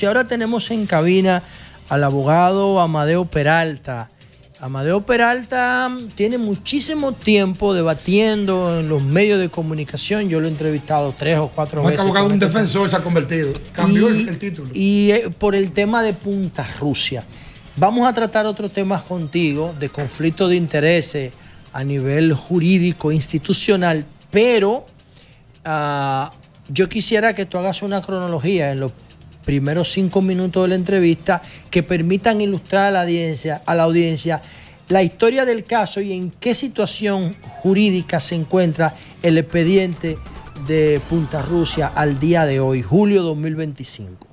Y ahora tenemos en cabina al abogado Amadeo Peralta. Amadeo Peralta tiene muchísimo tiempo debatiendo en los medios de comunicación. Yo lo he entrevistado 3 o 4 veces. Abogado, un defensor se ha convertido. Cambió el título. Y por el tema de Punta Rusia. Vamos a tratar otros temas contigo de conflicto de intereses a nivel jurídico, institucional, pero yo quisiera que tú hagas una cronología en los primeros 5 minutos de la entrevista que permitan ilustrar a la audiencia la historia del caso y en qué situación jurídica se encuentra el expediente de Punta Rusia al día de hoy, julio 2025.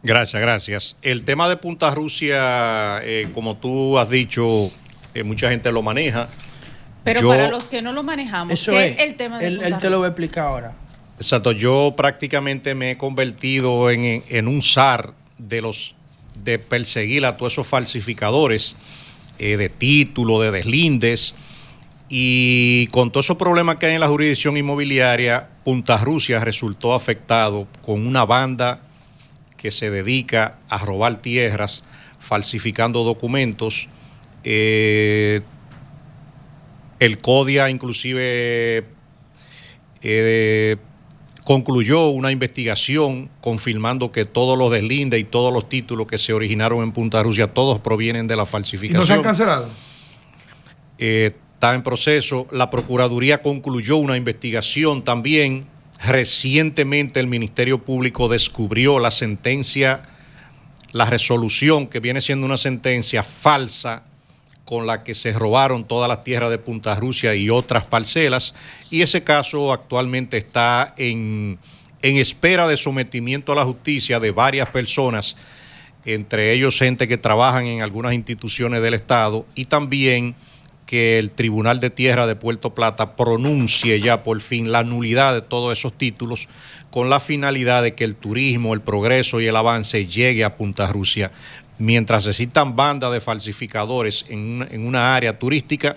Gracias. El tema de Punta Rusia, como tú has dicho, mucha gente lo maneja. Pero para los que no lo manejamos, ¿qué es el tema de Punta Rusia? Él te lo va a explicar ahora. Exacto, yo prácticamente me he convertido en un zar de perseguir a todos esos falsificadores de título, de deslindes, y con todos esos problemas que hay en la jurisdicción inmobiliaria, Punta Rusia resultó afectado con una banda que se dedica a robar tierras, falsificando documentos. El CODIA inclusive concluyó una investigación confirmando que todos los deslindes y todos los títulos que se originaron en Punta Rusia, todos provienen de la falsificación. ¿Y no se han cancelado? Está en proceso. La Procuraduría concluyó una investigación también. Recientemente el Ministerio Público descubrió la sentencia, la resolución que viene siendo una sentencia falsa con la que se robaron todas las tierras de Punta Rusia y otras parcelas, y ese caso actualmente está en espera de sometimiento a la justicia de varias personas, entre ellos gente que trabajan en algunas instituciones del Estado, y también que el Tribunal de Tierra de Puerto Plata pronuncie ya por fin la nulidad de todos esos títulos con la finalidad de que el turismo, el progreso y el avance llegue a Punta Rusia. Mientras existan bandas de falsificadores en una área turística,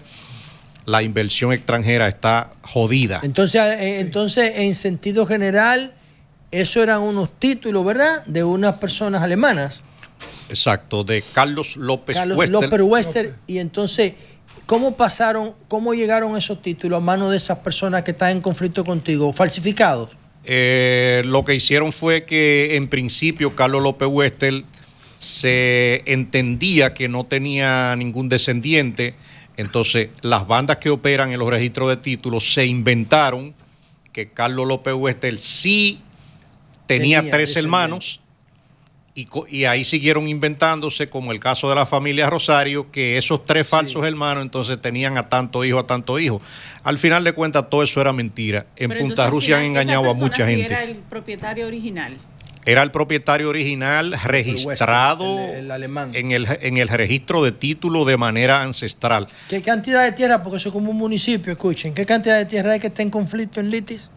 la inversión extranjera está jodida. Entonces, en sentido general, eso eran unos títulos, ¿verdad?, de unas personas alemanas. Exacto, de Carlos López Wester. Y entonces, ¿cómo llegaron esos títulos a manos de esas personas que están en conflicto contigo? ¿Falsificados? Lo que hicieron fue que, en principio, Carlos López Wester se entendía que no tenía ningún descendiente, entonces las bandas que operan en los registros de títulos se inventaron que Carlos López Wester sí tenía 3 hermanos, y ahí siguieron inventándose, como el caso de la familia Rosario, que esos 3 falsos hermanos entonces tenían a tanto hijo. Al final de cuentas todo eso era mentira. En Punta Rusia han engañado a mucha gente. Era el propietario original. Era el propietario original registrado el alemán, en el registro de título de manera ancestral. ¿Qué cantidad de tierra? Porque eso es como un municipio, escuchen. ¿Qué cantidad de tierra hay que está en conflicto en litis?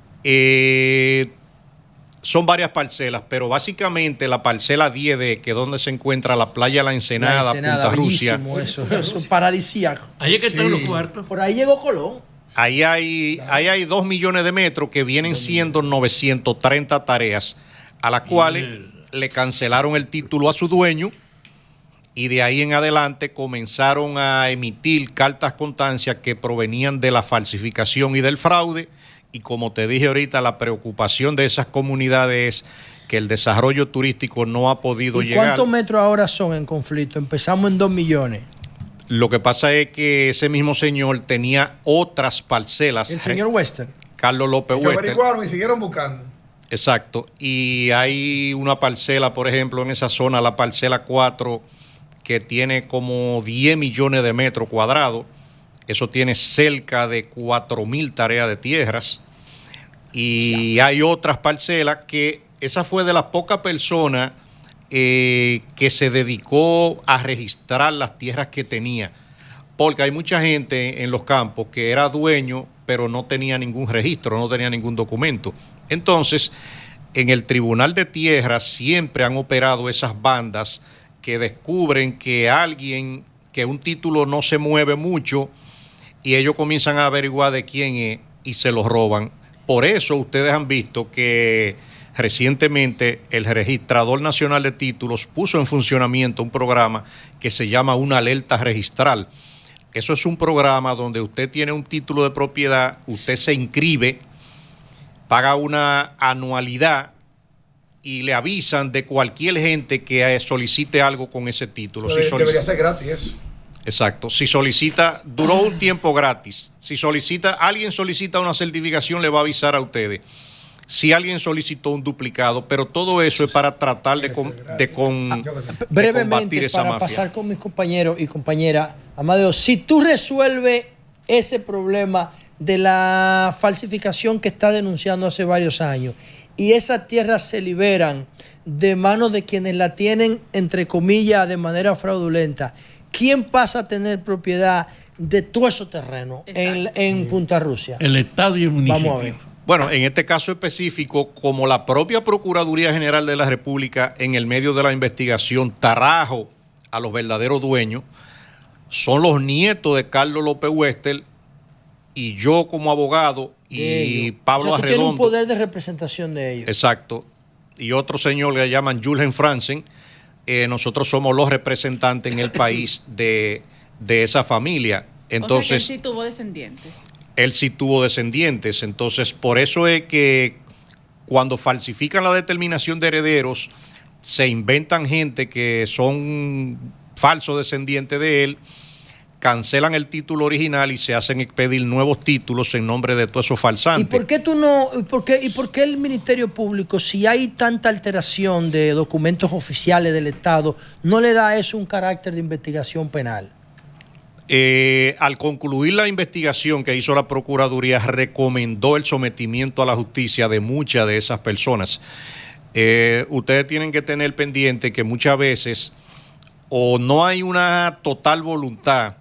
Son varias parcelas, pero básicamente la parcela 10D, que es donde se encuentra la playa La Ensenada, Punta Rusia. Eso es paradisíaco. Ahí es que están los cuartos. Por ahí llegó Colón. Ahí hay 2 millones de metros que vienen siendo 930 tareas, a las cuales le cancelaron el título a su dueño, y de ahí en adelante comenzaron a emitir cartas constancias que provenían de la falsificación y del fraude. Y como te dije ahorita, la preocupación de esas comunidades es que el desarrollo turístico no ha podido llegar. ¿Cuántos metros ahora son en conflicto? Empezamos en 2 millones. Lo que pasa es que ese mismo señor tenía otras parcelas. El señor Wester. Carlos López Wester. Averiguaron y siguieron buscando. Exacto. Y hay una parcela, por ejemplo, en esa zona, la parcela 4, que tiene como 10 millones de metros cuadrados. Eso tiene cerca de 4,000 tareas de tierras. Y hay otras parcelas que esa fue de las pocas personas que se dedicó a registrar las tierras que tenía. Porque hay mucha gente en los campos que era dueño, pero no tenía ningún registro, no tenía ningún documento. Entonces, en el Tribunal de Tierra siempre han operado esas bandas que descubren que un título no se mueve mucho, y ellos comienzan a averiguar de quién es y se lo roban. Por eso ustedes han visto que recientemente el Registrador Nacional de Títulos puso en funcionamiento un programa que se llama una alerta registral. Eso es un programa donde usted tiene un título de propiedad, usted se inscribe, paga una anualidad y le avisan de cualquier gente que solicite algo con ese título. Debería ser gratis eso. Exacto. Si solicita, duró un tiempo gratis. Si alguien solicita una certificación, le va a avisar a ustedes. Si alguien solicitó un duplicado, pero todo eso es para tratar de brevemente, combatir esa para mafia. pasar con mis compañeros y compañeras, Amadeo, si tú resuelves ese problema de la falsificación que está denunciando hace varios años y esas tierras se liberan de manos de quienes la tienen, entre comillas, de manera fraudulenta, ¿quién pasa a tener propiedad de todo ese terreno en Punta Rusia? El Estado y el municipio. Vamos a ver. Bueno, en este caso específico, como la propia Procuraduría General de la República en el medio de la investigación trajo a los verdaderos dueños, son los nietos de Carlos López Wester y yo como abogado y Pablo Arredondo. Tiene un poder de representación de ellos. Exacto. Y otro señor que le llaman Julien Franzen. Nosotros somos los representantes en el país de esa familia. Entonces, o sea que él sí tuvo descendientes. Él sí tuvo descendientes. Entonces, por eso es que cuando falsifican la determinación de herederos, se inventan gente que son falsos descendientes de él, cancelan el título original y se hacen expedir nuevos títulos en nombre de todos esos falsantes. ¿Y por qué por qué el Ministerio Público, si hay tanta alteración de documentos oficiales del Estado, no le da a eso un carácter de investigación penal? Al concluir la investigación que hizo la Procuraduría, recomendó el sometimiento a la justicia de muchas de esas personas. Ustedes tienen que tener pendiente que muchas veces o no hay una total voluntad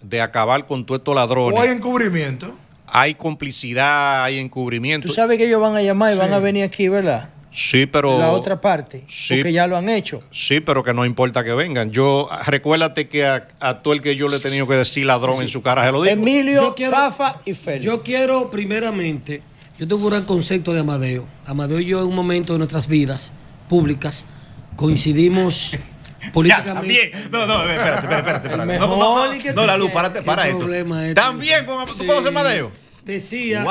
de acabar con todos estos ladrones. O hay encubrimiento. Hay complicidad, hay encubrimiento. Tú sabes que ellos van a llamar y van a venir aquí, ¿verdad? Sí, pero... La otra parte, sí, porque ya lo han hecho. Sí, pero que no importa que vengan. Recuérdate que a todo el que yo le he tenido que decir ladrón en su cara se lo digo. Emilio, Fafa y Félix. Yo quiero primeramente, yo tengo un gran concepto de Amadeo. Amadeo y yo en un momento de nuestras vidas públicas coincidimos políticamente. También. No, espérate. No, la luz, para esto. También, ¿tú conoces Amadeo? Decía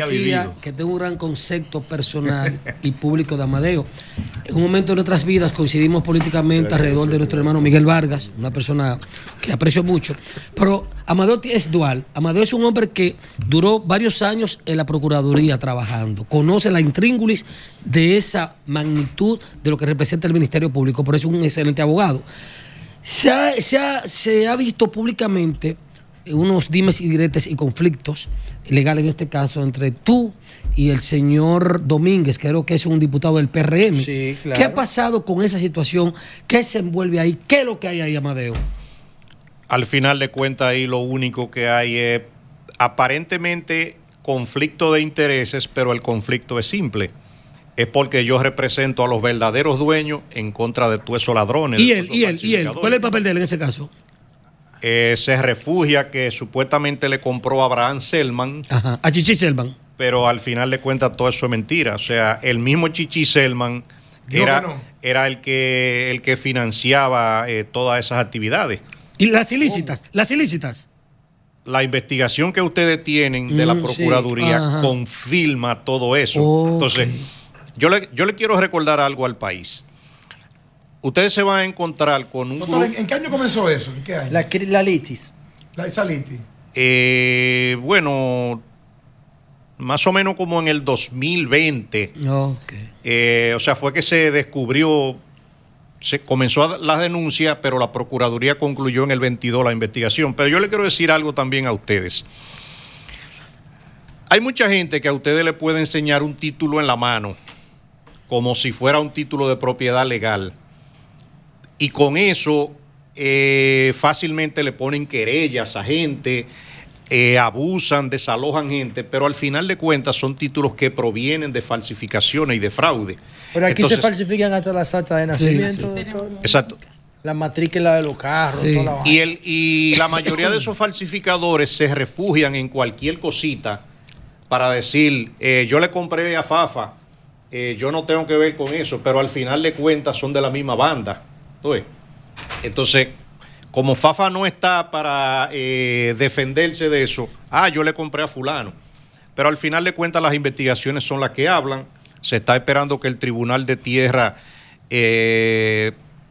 vivido. que tengo un gran concepto personal y público de Amadeo. En un momento de nuestras vidas coincidimos políticamente alrededor de nuestro hermano Miguel Vargas, una persona que aprecio mucho. Pero Amadeo es dual. Amadeo es un hombre que duró varios años en la Procuraduría trabajando. Conoce la intríngulis de esa magnitud de lo que representa el Ministerio Público. Por eso es un excelente abogado. Se ha visto públicamente unos dimes y diretes y conflictos legales, en este caso, entre tú y el señor Domínguez, que creo que es un diputado del PRM. Sí, claro. ¿Qué ha pasado con esa situación? ¿Qué se envuelve ahí? ¿Qué es lo que hay ahí, Amadeo? Al final de cuentas, ahí lo único que hay es aparentemente conflicto de intereses, pero el conflicto es simple. Es porque yo represento a los verdaderos dueños en contra de todos esos ladrones. ¿Y él? ¿Cuál es el papel de él en ese caso? Se refugia que supuestamente le compró a Abraham Selman. Ajá, a Chichi Selman. Pero al final de cuentas todo eso es mentira. O sea, el mismo Chichi Selman era el que financiaba todas esas actividades. ¿Y las ilícitas? ¿Las ilícitas? La investigación que ustedes tienen de la Procuraduría confirma todo eso. Okay. Entonces, yo le quiero recordar algo al país. Ustedes se van a encontrar con un Doctor, ¿en qué año comenzó eso? ¿En qué año? La litis. Esa litis. Bueno, más o menos como en el 2020. Okay. O sea, fue que se descubrió, se comenzó la denuncia, pero la Procuraduría concluyó en el 22 la investigación. Pero yo le quiero decir algo también a ustedes. Hay mucha gente que a ustedes le puede enseñar un título en la mano, como si fuera un título de propiedad legal. Y con eso fácilmente le ponen querellas a gente, abusan, desalojan gente, pero al final de cuentas son títulos que provienen de falsificaciones y de fraude. Pero aquí se falsifican hasta las actas de nacimiento. Sí. Exacto. La matrícula de los carros, toda la vaina. Y la mayoría de esos falsificadores se refugian en cualquier cosita para decir, yo le compré a Fafa, yo no tengo que ver con eso, pero al final de cuentas son de la misma banda. ¿Tú ves? Entonces, como Fafa no está para defenderse de eso, yo le compré a fulano. Pero al final de cuentas las investigaciones son las que hablan. Se está esperando que el Tribunal de Tierra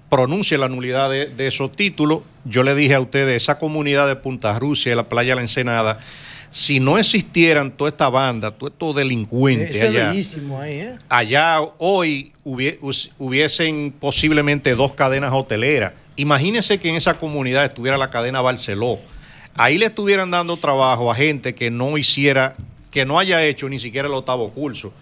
pronuncie la nulidad de esos títulos. Yo le dije a ustedes, esa comunidad de Punta Rusia, la playa de la Ensenada, si no existieran toda esta banda, todos estos delincuentes eso allá, es bellísimo ahí, allá hoy hubiesen posiblemente 2 cadenas hoteleras. Imagínense que en esa comunidad estuviera la cadena Barceló. Ahí le estuvieran dando trabajo a gente que no haya hecho ni siquiera el 8º curso.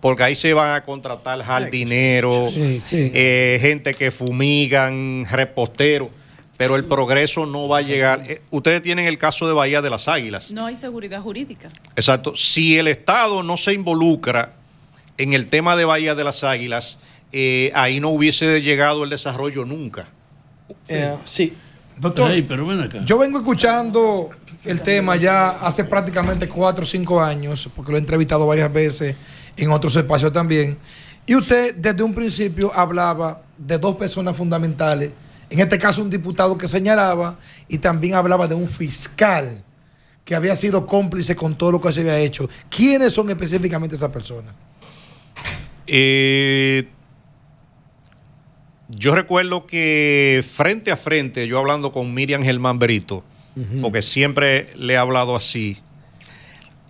Porque ahí se van a contratar jardineros, gente que fumigan, reposteros, pero el progreso no va a llegar. Ustedes tienen el caso de Bahía de las Águilas. No hay seguridad jurídica. Exacto. Si el Estado no se involucra en el tema de Bahía de las Águilas, ahí no hubiese llegado el desarrollo nunca. Sí. Doctor, pero ven acá. Yo vengo escuchando el tema ya hace prácticamente 4 o 5 años, porque lo he entrevistado varias veces en otros espacios también. Y usted desde un principio hablaba de 2 personas fundamentales, en este caso un diputado que señalaba, y también hablaba de un fiscal que había sido cómplice con todo lo que se había hecho. ¿Quiénes son específicamente esas personas? Yo recuerdo que frente a frente, yo hablando con Miriam Germán Brito, porque siempre le he hablado así,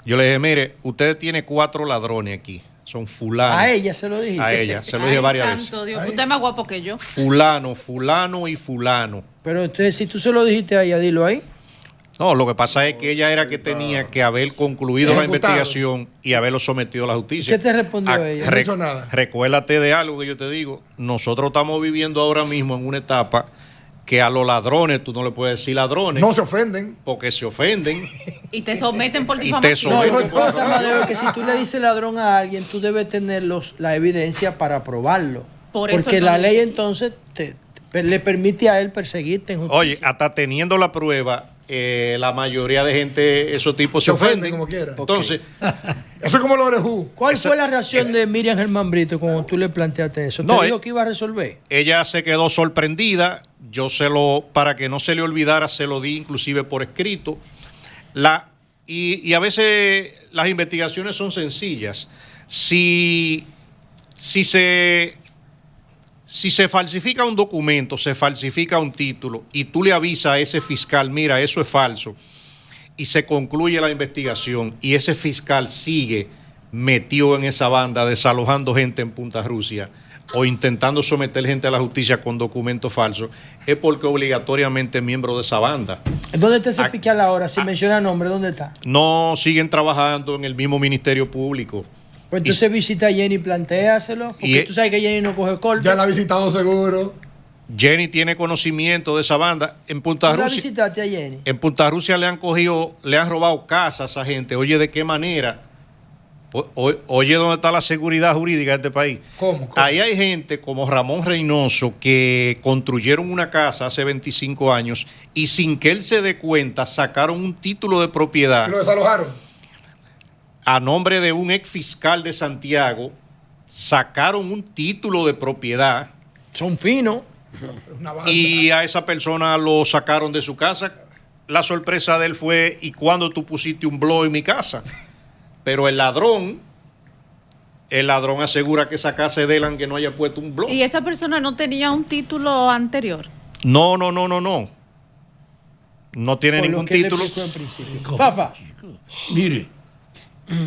yo le dije, mire, usted tiene 4 ladrones aquí, son fulanos. A ella se lo dijiste. A ella, se lo dije varias veces. Santo Dios, usted es más guapo que yo. Fulano, fulano y fulano. Pero entonces, si tú se lo dijiste a ella, dilo ahí. No, lo que pasa es que ella era que tenía que haber concluido la investigación y haberlo sometido a la justicia. ¿Qué te respondió ella? No hizo nada. Recuérdate de algo que yo te digo. Nosotros estamos viviendo ahora mismo en una etapa que a los ladrones tú no le puedes decir ladrones. No se ofenden. Porque se ofenden. Y te someten por Y te difamación. No, lo que someten. pasa, Amadeo, es que si tú le dices ladrón a alguien, tú debes tener la evidencia para probarlo. Por eso porque no la lo ley dice. entonces le permite a él perseguirte en justicia. Oye, hasta teniendo la prueba, la mayoría de gente, esos tipos se ofenden. Como quiera. Entonces, Eso es como lo orejú. ¿Cuál fue la reacción de Miriam Germán Brito cuando tú le planteaste eso? ¿Te dijo que iba a resolver? ella se quedó sorprendida. Yo para que no se le olvidara, se lo di inclusive por escrito. Y a veces las investigaciones son sencillas. Si se falsifica un documento, se falsifica un título y tú le avisas a ese fiscal, mira, eso es falso, y se concluye la investigación y ese fiscal sigue metido en esa banda, desalojando gente en Punta Rusia o intentando someter gente a la justicia con documentos falsos, es porque obligatoriamente es miembro de esa banda. ¿Dónde está ese fiscal ahora? Si menciona nombre, ¿dónde está? No siguen trabajando en el mismo Ministerio Público. Pues entonces visita a Jenny y plantéaselo. Porque tú sabes que Jenny no coge corte. Ya la ha visitado seguro. Jenny tiene conocimiento de esa banda. En Punta ¿Tú la Rusia, visitaste a Jenny? en Punta Rusia le han robado casas a esa gente. Oye, ¿de qué manera? Oye, ¿dónde está la seguridad jurídica de este país? ¿Cómo? Ahí hay gente como Ramón Reynoso que construyeron una casa hace 25 años y sin que él se dé cuenta sacaron un título de propiedad. ¿Y lo desalojaron? A nombre de un ex fiscal de Santiago, sacaron un título de propiedad. Son finos. Y a esa persona lo sacaron de su casa. La sorpresa de él fue, ¿y cuándo tú pusiste un blog en mi casa? Pero el ladrón asegura que esa casa es de él aunque no haya puesto un blog. ¿Y esa persona no tenía un título anterior? No. No tiene Por ningún lo que le título. explicó en principio. Fafa. Mire,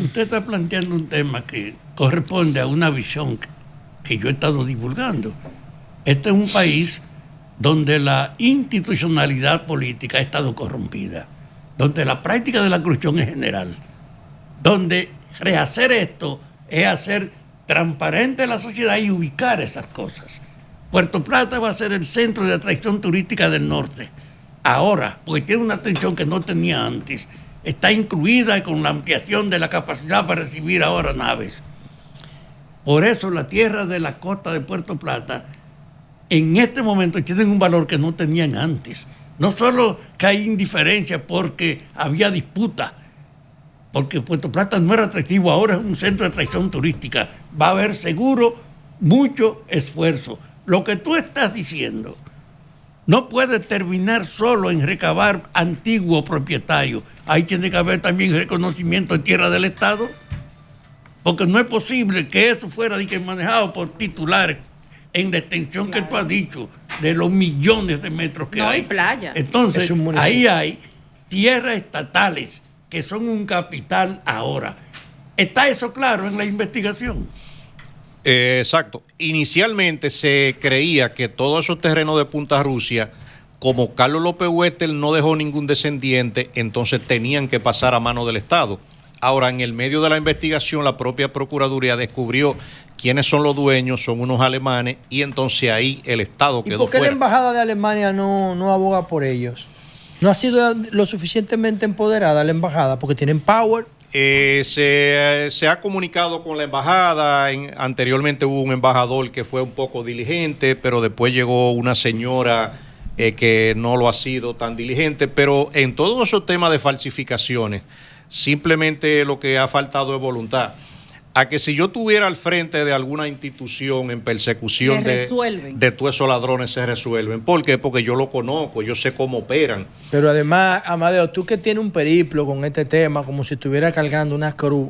usted está planteando un tema que corresponde a una visión que yo he estado divulgando. Este es un país donde la institucionalidad política ha estado corrompida, donde la práctica de la corrupción es general, donde rehacer esto es hacer transparente la sociedad y ubicar esas cosas. Puerto Plata va a ser el centro de atracción turística del norte. Ahora, porque tiene una atención que no tenía antes, está incluida con la ampliación de la capacidad para recibir ahora naves. Por eso la tierra de la costa de Puerto Plata en este momento tienen un valor que no tenían antes. No solo que hay indiferencia porque había disputa porque Puerto Plata no era atractivo, ahora es un centro de atracción turística. Va a haber seguro mucho esfuerzo. Lo que tú estás diciendo no puede terminar solo en recabar antiguos propietarios. Ahí tiene que haber también reconocimiento de tierra del Estado, porque no es posible que eso fuera manejado por titulares en la extensión que tú has dicho, de los millones de metros que hay. No, y playa. Entonces, ahí hay tierras estatales que son un capital ahora. ¿Está eso claro en la investigación? Exacto. Inicialmente se creía que todos esos terrenos de Punta Rusia, como Carlos López Huestel no dejó ningún descendiente, entonces tenían que pasar a mano del Estado. Ahora, en el medio de la investigación, la propia Procuraduría descubrió quiénes son los dueños, son unos alemanes, y entonces ahí el Estado quedó fuera. ¿Y por qué la Embajada de Alemania no aboga por ellos? ¿No ha sido lo suficientemente empoderada la Embajada? Porque tienen power. Se ha comunicado con la embajada. Anteriormente hubo un embajador que fue un poco diligente, pero después llegó una señora que no lo ha sido tan diligente. Pero en todos esos temas de falsificaciones, simplemente lo que ha faltado es voluntad. A que si yo estuviera al frente de alguna institución en persecución de todos esos ladrones, se resuelven. ¿Por qué? Porque yo lo conozco, yo sé cómo operan. Pero además, Amadeo, tú que tienes un periplo con este tema, como si estuviera cargando una cruz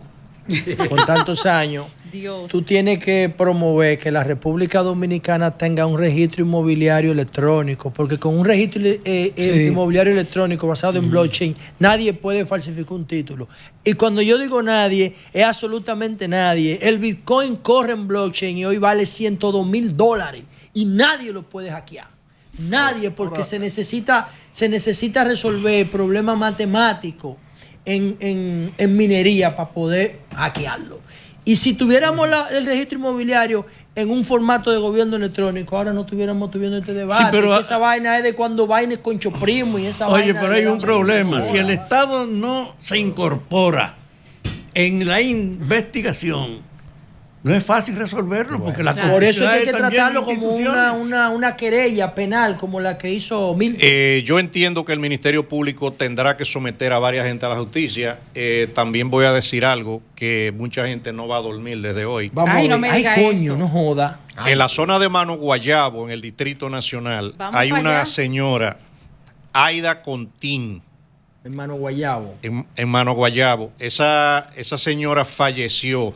con tantos años, Dios. Tú tienes que promover que la República Dominicana tenga un registro inmobiliario electrónico, porque con un registro inmobiliario electrónico basado en blockchain, nadie puede falsificar un título. Y cuando yo digo nadie, es absolutamente nadie. El Bitcoin corre en blockchain y hoy vale $102,000 y nadie lo puede hackear. Nadie, porque se necesita resolver problemas matemáticos en minería para poder hackearlo. Y si tuviéramos el registro inmobiliario en un formato de gobierno electrónico, ahora no estuviéramos tuviendo este debate. Sí, pero esa vaina es de cuando vaina es Concho Primo y esa vaina. Oye, pero hay un problema. Si el Estado no se incorpora en la investigación, no es fácil resolverlo, porque la por eso es que hay que tratarlo como una querella penal, como la que hizo Milton. Yo entiendo que el Ministerio Público tendrá que someter a varias gente a la justicia. También voy a decir algo que mucha gente no va a dormir desde hoy. Vamos a ver. No me diga coño, eso. No joda. En la zona de Mano Guayabo, en el Distrito Nacional, hay una señora, Aida Contín. En Mano Guayabo. En Mano Guayabo. Esa señora falleció.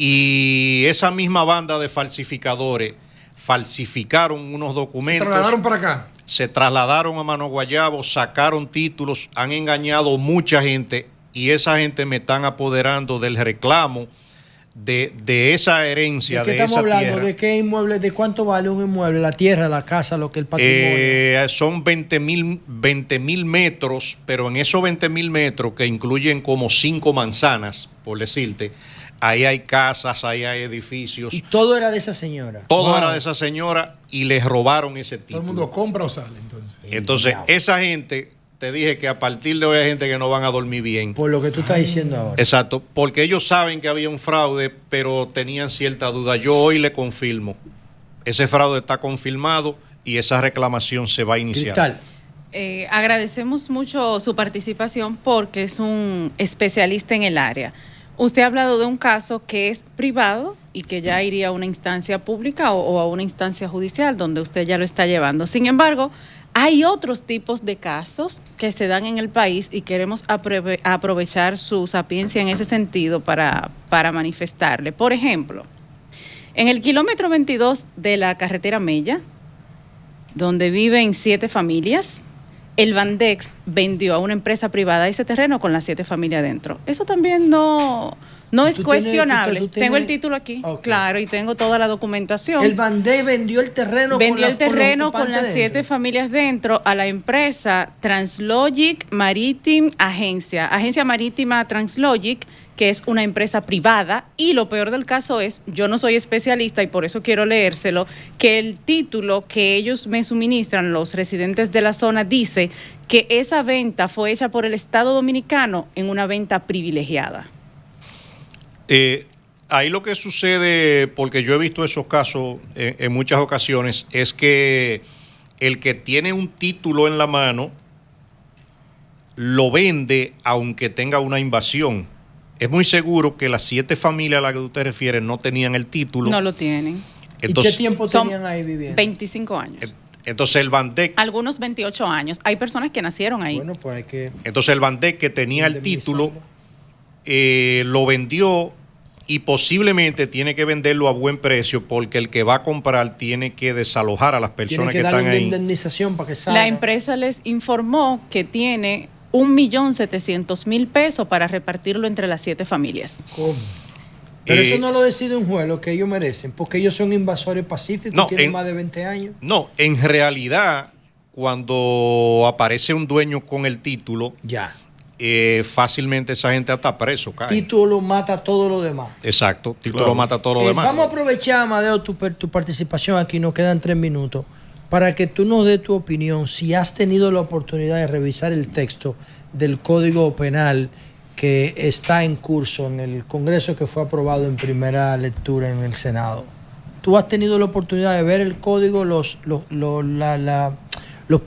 Y esa misma banda de falsificadores falsificaron unos documentos. ¿Se trasladaron para acá? Se trasladaron a Mano Guayabo, sacaron títulos, han engañado mucha gente y esa gente me están apoderando del reclamo de esa herencia, de esa tierra. ¿De qué estamos hablando? ¿De qué inmueble? ¿De cuánto vale un inmueble? La tierra, la casa, lo que el patrimonio. Son 20,000 metros, pero en esos 20,000 metros, que incluyen como 5 manzanas, por decirte, ahí hay casas, ahí hay edificios. ¿Y todo era de esa señora? Todo era de esa señora y les robaron ese título. ¿Todo el mundo compra o sale entonces? Entonces, esa gente, te dije que a partir de hoy hay gente que no van a dormir bien. Por lo que tú estás diciendo ahora. Exacto, porque ellos saben que había un fraude, pero tenían cierta duda. Yo hoy le confirmo. Ese fraude está confirmado y esa reclamación se va a iniciar. Cristal. Agradecemos mucho su participación porque es un especialista en el área. Usted ha hablado de un caso que es privado y que ya iría a una instancia pública o a una instancia judicial donde usted ya lo está llevando. Sin embargo, hay otros tipos de casos que se dan en el país y queremos aprovechar su sapiencia en ese sentido para manifestarle. Por ejemplo, en el kilómetro 22 de la carretera Mella, donde viven 7 familias, el Bandex vendió a una empresa privada ese terreno con las 7 familias dentro. Eso también no es cuestionable. Tengo el título aquí, claro, y tengo toda la documentación. El Bandex vendió el terreno con las 7 familias dentro a la empresa Translogic Maritime Agencia Marítima Translogic, que es una empresa privada, y lo peor del caso es, yo no soy especialista y por eso quiero leérselo, que el título que ellos me suministran, los residentes de la zona, dice que esa venta fue hecha por el Estado Dominicano en una venta privilegiada. Ahí lo que sucede, porque yo he visto esos casos en muchas ocasiones, es que el que tiene un título en la mano lo vende aunque tenga una invasión. Es muy seguro que las 7 familias a las que usted refiere no tenían el título. No lo tienen. Entonces, ¿y qué tiempo tenían ahí viviendo? 25 años. Entonces el Bandec... Algunos 28 años. Hay personas que nacieron ahí. Bueno, pues hay que... Entonces el Bandec que tenía el título lo vendió y posiblemente tiene que venderlo a buen precio porque el que va a comprar tiene que desalojar a las personas que están ahí. Tiene que darle una indemnización para que salga. La empresa les informó que tiene 1.700.000 pesos para repartirlo entre las 7 familias. ¿Cómo? Pero eso no lo decide un juez, lo que ellos merecen, porque ellos son invasores pacíficos, tienen más de 20 años. No, en realidad, cuando aparece un dueño con el título, ya. Fácilmente esa gente está preso. Cae. Título mata todo lo demás. Exacto, título mata todo lo demás. Vamos a aprovechar, Amadeo, tu participación aquí, nos quedan 3 minutos, para que tú nos des tu opinión, si has tenido la oportunidad de revisar el texto del Código Penal que está en curso en el Congreso, que fue aprobado en primera lectura en el Senado. ¿Tú has tenido la oportunidad de ver el código, los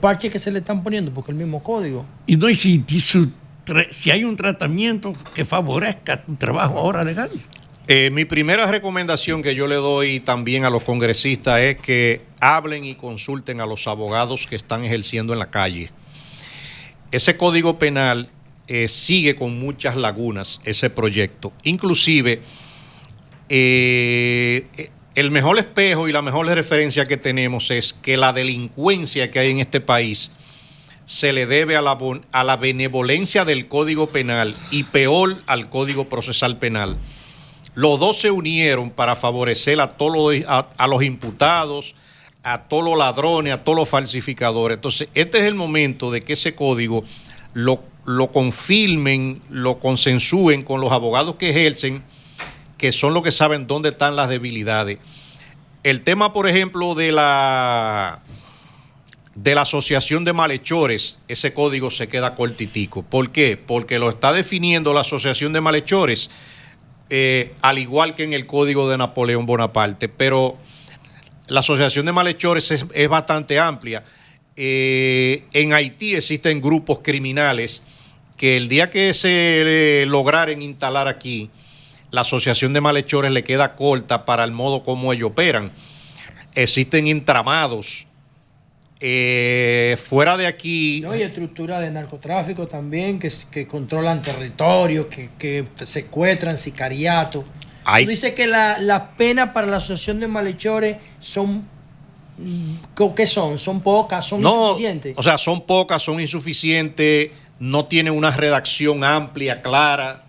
parches que se le están poniendo? Porque el mismo código. Y no, si hay un tratamiento que favorezca tu trabajo ahora legal. Mi primera recomendación que yo le doy también a los congresistas es que hablen y consulten a los abogados que están ejerciendo en la calle. Ese Código Penal sigue con muchas lagunas, ese proyecto. Inclusive, el mejor espejo y la mejor referencia que tenemos es que la delincuencia que hay en este país se le debe a la benevolencia del Código Penal y peor al Código Procesal Penal. Los dos se unieron para favorecer a los imputados, a todos los ladrones, a todos los falsificadores. Entonces, este es el momento de que ese código lo confirmen, lo consensúen con los abogados que ejercen, que son los que saben dónde están las debilidades. El tema, por ejemplo, de la asociación de malhechores, ese código se queda cortitico. ¿Por qué? Porque lo está definiendo la asociación de malhechores, al igual que en el código de Napoleón Bonaparte, pero la asociación de malhechores es bastante amplia. En Haití existen grupos criminales que el día que se lograren instalar aquí, la asociación de malhechores le queda corta para el modo como ellos operan. Existen entramados fuera de aquí. No, y estructura de narcotráfico también, que controlan territorios, que secuestran, sicariato. Tú dices que la pena para la asociación de malhechores son... ¿Qué son? ¿Son pocas? ¿Son insuficientes? O sea, son pocas, son insuficientes, no tienen una redacción amplia, clara,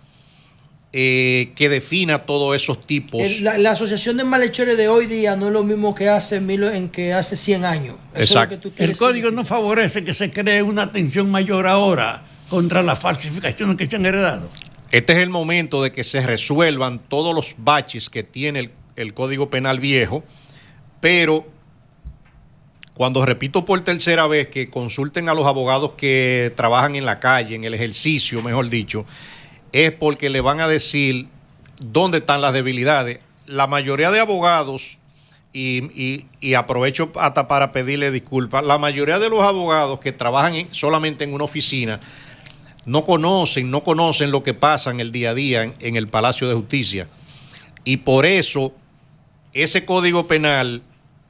que defina todos esos tipos. La asociación de malhechores de hoy día no es lo mismo que hace 100 años. Exacto. El código no favorece que se cree una tensión mayor ahora contra las falsificaciones que se han heredado. Este es el momento de que se resuelvan todos los baches que tiene el Código Penal viejo, pero cuando repito por tercera vez que consulten a los abogados que trabajan en la calle, en el ejercicio, mejor dicho, es porque le van a decir dónde están las debilidades. La mayoría de abogados, y aprovecho hasta para pedirle disculpas, la mayoría de los abogados que trabajan solamente en una oficina no conocen lo que pasa en el día a día en el Palacio de Justicia. Y por eso ese Código Penal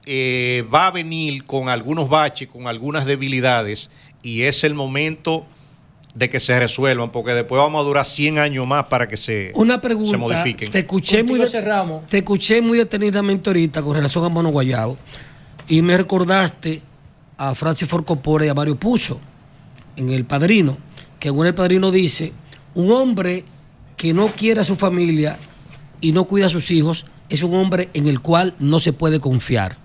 va a venir con algunos baches, con algunas debilidades, y es el momento de que se resuelvan, porque después vamos a durar 100 años más para que se modifiquen. Te escuché muy detenidamente ahorita con relación a Mono Guayabo, y me recordaste a Francis Ford Coppola y a Mario Puzo en El Padrino, que en El Padrino dice: un hombre que no quiere a su familia y no cuida a sus hijos es un hombre en el cual no se puede confiar.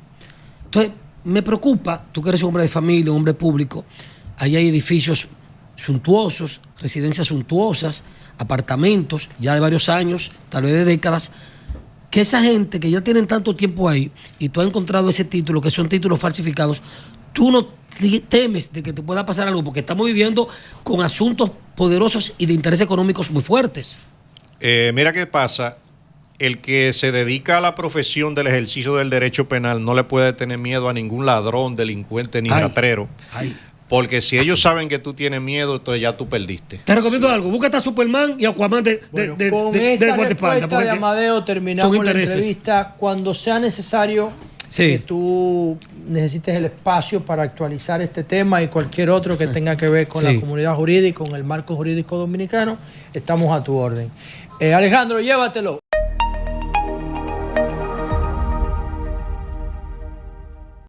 Entonces, me preocupa, tú que eres un hombre de familia, un hombre público, ahí hay edificios suntuosos, residencias suntuosas, apartamentos ya de varios años, tal vez de décadas, que esa gente que ya tienen tanto tiempo ahí y tú has encontrado ese título, que son títulos falsificados, tú no temes de que te pueda pasar algo, porque estamos viviendo con asuntos poderosos y de intereses económicos muy fuertes. Mira qué pasa. El que se dedica a la profesión del ejercicio del derecho penal no le puede tener miedo a ningún ladrón, delincuente ni ratrero. Porque si ellos saben que tú tienes miedo, entonces ya tú perdiste. Te recomiendo algo. Búscate a Superman y Aquaman de con esta respuesta de Amadeo terminamos la entrevista. Cuando sea necesario que tú necesites el espacio para actualizar este tema y cualquier otro que tenga que ver con la comunidad jurídica, con el marco jurídico dominicano, estamos a tu orden. Alejandro, llévatelo.